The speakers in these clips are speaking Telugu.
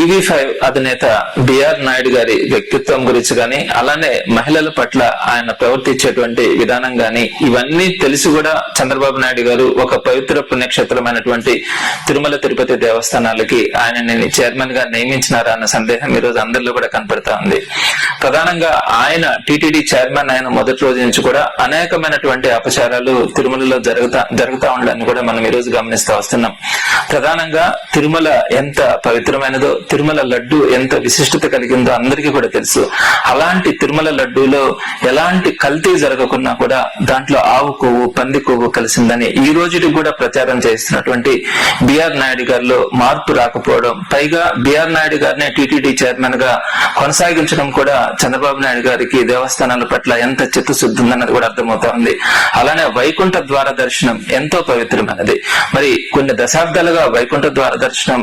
టీవీ5 అధినేత బిఆర్ నాయుడు గారి వ్యక్తిత్వం గురించి గాని, అలానే మహిళల పట్ల ఆయన ప్రవర్తించేటువంటి విధానం గాని, ఇవన్నీ తెలిసి కూడా చంద్రబాబు నాయుడు గారు ఒక పవిత్ర పుణ్యక్షేత్రమైనటువంటి తిరుమల తిరుపతి దేవస్థానాలకి ఆయనని చైర్మన్ గా నియమించినారా అన్న సందేహం ఈ రోజు అందరిలో కూడా కనపడతా ఉంది. ప్రధానంగా ఆయన టీటీడీ చైర్మన్ అయిన మొదటి రోజు నుంచి కూడా అనేకమైనటువంటి అపచారాలు తిరుమలలో జరుగుతా ఉండడాన్ని కూడా మనం ఈ రోజు గమనిస్తూ వస్తున్నాం. ప్రధానంగా తిరుమల ఎంత పవిత్రమైనదో, తిరుమల లడ్డు ఎంత విశిష్టత కలిగిందో అందరికీ కూడా తెలుసు. అలాంటి తిరుమల లడ్డూలో ఎలాంటి కల్తీ జరగకున్నా కూడా దాంట్లో ఆవు కొవ్వు, పంది కొవ్వు కలిసిందని ఈ రోజుకి కూడా ప్రచారం చేస్తున్నటువంటి బిఆర్ నాయుడు గారిలో మార్పు రాకపోవడం, పైగా బిఆర్ నాయుడు గారిని టీటీడీ చైర్మన్ గా కొనసాగించడం కూడా చంద్రబాబు నాయుడు గారికి దేవస్థానాల పట్ల ఎంత చిత్తశుద్ధి ఉందన్నది కూడా అర్థమవుతా ఉంది. అలానే వైకుంఠ ద్వార దర్శనం ఎంతో పవిత్రమైనది. మరి కొన్ని దశాబ్దాలుగా వైకుంఠ ద్వార దర్శనం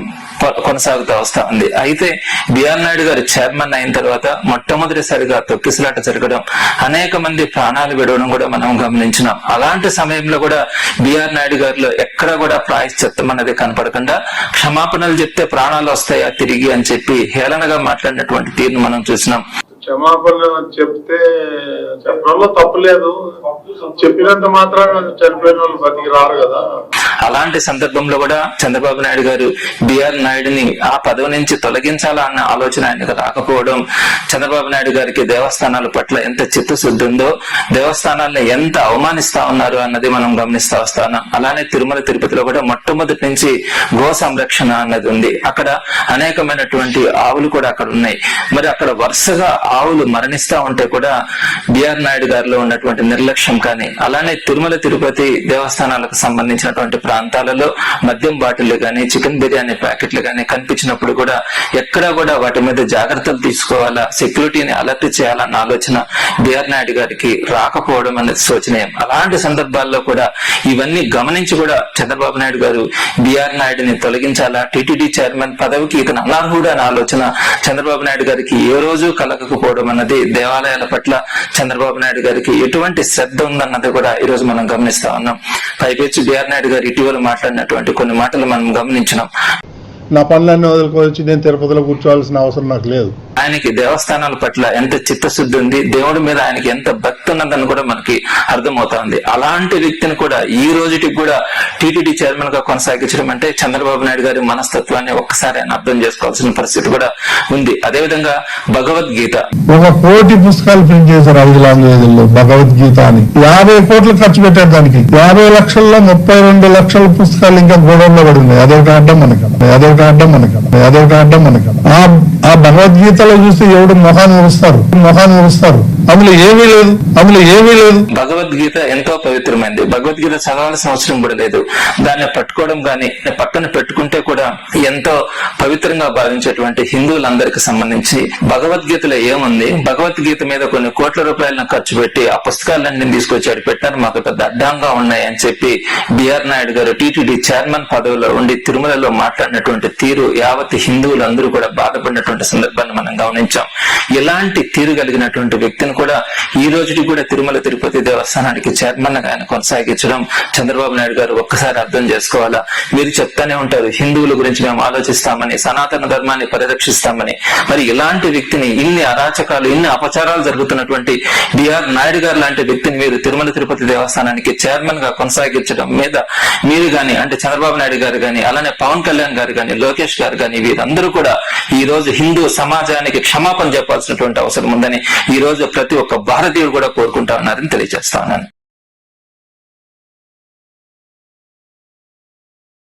కొనసాగుతూ వస్తా ఉంది. అయితే బిఆర్ నాయుడు గారు చైర్మన్ అయిన తర్వాత మొట్టమొదటిసారిగా తొక్కిసలాట జరగడం, అనేక మంది ప్రాణాలు విడవడం కూడా మనం గమనించినాం. అలాంటి సమయంలో కూడా బిఆర్ నాయుడు గారిలో ఎక్కడ కూడా ప్రాయశ్చిత్తం అనేది కనపడకుండా క్షమాపణలు చెప్తే ప్రాణాలు వస్తాయా తిరిగి అని చెప్పి హేళనగా మాట్లాడినటువంటి తీరును మనం చూసినాం. క్షమాపణ చెప్తే చెప్పడంలో తప్పు లేదు, చెప్పినంత మాత్రం చనిపోయిన వాళ్ళు బతికి రారు కదా. అలాంటి సందర్భంలో కూడా చంద్రబాబు నాయుడు గారు బిఆర్ నాయుడిని ఆ పదవి నుంచి తొలగించాలా అన్న ఆలోచన ఆయనకు రాకపోవడం, చంద్రబాబు నాయుడు గారికి దేవస్థానాల పట్ల ఎంత చిత్తశుద్ధి ఉందో, దేవస్థానాలను ఎంత అవమానిస్తా ఉన్నారు అన్నది మనం గమనిస్తా వస్తాం. అలానే తిరుమల తిరుపతిలో కూడా మొట్టమొదటి నుంచి గో సంరక్షణ అన్నది ఉంది. అక్కడ అనేకమైనటువంటి ఆవులు కూడా అక్కడ ఉన్నాయి. మరి అక్కడ వరుసగా ఆవులు మరణిస్తా ఉంటే కూడా బిఆర్ నాయుడు గారిలో ఉన్నటువంటి నిర్లక్ష్యం కానీ, అలానే తిరుమల తిరుపతి దేవస్థానాలకు సంబంధించినటువంటి ప్రాంతాలలో మద్యం బాటిళ్లు గాని, చికెన్ బిర్యానీ ప్యాకెట్లు గాని కనిపించినప్పుడు కూడా ఎక్కడా కూడా వాటి మీద జాగ్రత్తలు తీసుకోవాలా, సెక్యూరిటీని అలర్ట్ చేయాలన్న ఆలోచన బిఆర్ నాయుడు గారికి రాకపోవడం అనేది శోచనీయం. అలాంటి సందర్భాల్లో కూడా ఇవన్నీ గమనించి కూడా చంద్రబాబు నాయుడు గారు బిఆర్ నాయుడిని తొలగించాలా, టీటీడీ చైర్మన్ పదవికి ఇతను అనర్హుడు అనే ఆలోచన చంద్రబాబు నాయుడు గారికి ఏ రోజు కలగకపోవడం అన్నది, దేవాలయాల పట్ల చంద్రబాబు నాయుడు గారికి ఎటువంటి శ్రద్ధ ఉందన్నది కూడా ఈ రోజు మనం గమనిస్తా ఉన్నాం. పైపెచ్చి బిఆర్ నాయుడు గారు ఇటీవల మాట్లాడినటువంటి కొన్ని మాటలు మనం గమనించినాం. నా పనులన్నీ వదులుకోవచ్చు, నేను తిరుపతిలో కూర్చోవాల్సిన అవసరం నాకు లేదు. ఆయనకి దేవస్థానాల పట్ల ఎంత చిత్తశుద్ధి ఉంది, దేవుడి మీద ఆయనకి ఎంత భక్తి ఉన్నదని కూడా మనకి అర్థమవుతా ఉంది. అలాంటి వ్యక్తిని కూడా ఈ రోజుకి కూడా టీటీడీ చైర్మన్ గా కొనసాగించడం అంటే చంద్రబాబు నాయుడు గారి మనస్తత్వాన్ని ఒక్కసారి ఆయన అర్థం చేసుకోవాల్సిన పరిస్థితి కూడా ఉంది. అదేవిధంగా భగవద్గీత, ఒక కోటి పుస్తకాలు ప్రింట్ చేశారు 5 లాంగ్వేజ్ల్లో భగవద్గీత అని. 50 కోట్లు ఖర్చు పెట్టారు దానికి. 50 లక్షల్లో 32 లక్షల పుస్తకాలు ఇంకా గోడౌన్లో పడి ఉన్నాయి. అదొక అడ్డం మనకన్నా. ఆ భగవద్గీతలో చూస్తే ఎవడు మొహాన్ని ఉరుస్తారు. అందులో ఏమీ లేదు. భగవద్గీత ఎంతో పవిత్రమైంది. భగవద్గీత చదవాల్సిన అవసరం కూడా లేదు. దాన్ని పట్టుకోవడం గాని, పక్కన పెట్టుకుంటే కూడా ఎంతో పవిత్రంగా భావించేటువంటి హిందువులందరికి సంబంధించి భగవద్గీతలో ఏముంది, భగవద్గీత మీద కొన్ని కోట్ల రూపాయలను ఖర్చు పెట్టి ఆ పుస్తకాలన్నీ తీసుకొచ్చాడు పెట్టారు, మాకు పెద్ద అడ్డంగా ఉన్నాయి అని చెప్పి బిఆర్ నాయుడు గారు టీటీడీ చైర్మన్ పదవిలో ఉండి తిరుమలలో మాట్లాడినటువంటి తీరు యావత్ హిందువులందరూ కూడా బాధపడినటువంటి సందర్భాన్ని మనం గమనించాం. ఇలాంటి తీరు కలిగినటువంటి వ్యక్తిని కూడా ఈ రోజుకి కూడా తిరుమల తిరుపతి దేవస్థానానికి చైర్మన్ గా ఆయన కొనసాగించడం చంద్రబాబు నాయుడు గారు ఒక్కసారి అర్థం చేసుకోవాలా. మీరు చెప్తానే ఉంటారు హిందువుల గురించి మేము ఆలోచిస్తామని, సనాతన ధర్మాన్ని పరిరక్షిస్తామని. మరి ఇలాంటి వ్యక్తిని, ఇన్ని అరాచకాలు, ఇన్ని అపచారాలు జరుగుతున్నటువంటి బిఆర్ నాయుడు గారు లాంటి వ్యక్తిని మీరు తిరుమల తిరుపతి దేవస్థానానికి చైర్మన్ గా కొనసాగించడం మీద మీరు గాని, అంటే చంద్రబాబు నాయుడు గారు గాని, అలానే పవన్ కళ్యాణ్ గారు గాని, లోకేష్ గారు గాని, వీరందరూ కూడా ఈ రోజు హిందూ సమాజానికి క్షమాపణ చెప్పాల్సినటువంటి అవసరం ఉందని ఈ రోజు ప్రతి ఒక్క భారతీయుడు కూడా కోరుకుంటా ఉన్నారని తెలియజేస్తా ఉన్నాను.